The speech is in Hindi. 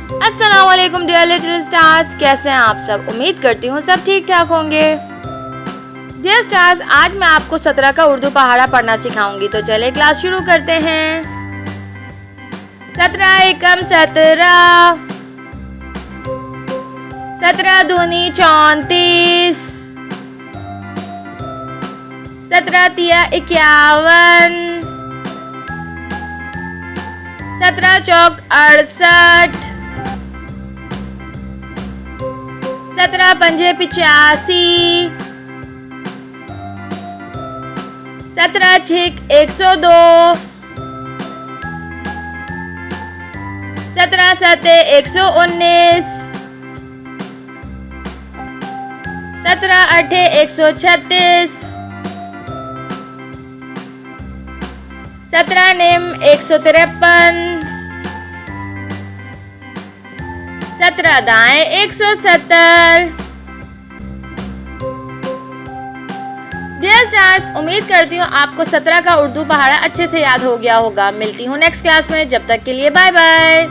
अस्सलाम वालेकुम डियर लिटिल स्टार्स, कैसे हैं आप सब। उम्मीद करती हूँ सब ठीक ठाक होंगे। डियर स्टार्स, आज मैं आपको 17 का उर्दू पहाड़ा पढ़ना सिखाऊंगी, तो चले क्लास शुरू करते हैं। 17 एकम 17, 17 दूनी 34, 17 तिया 51, 17 चौक 68, 17 पंजे 85, 17 छिक 102, 17 सते 119, 17 अठे 136, 17 निम 153, 17 दाएं 170। डियर स्टार्स, उम्मीद करती हूँ आपको 17 का उर्दू पहाड़ा अच्छे से याद हो गया होगा। मिलती हूँ नेक्स्ट क्लास में, जब तक के लिए बाय बाय।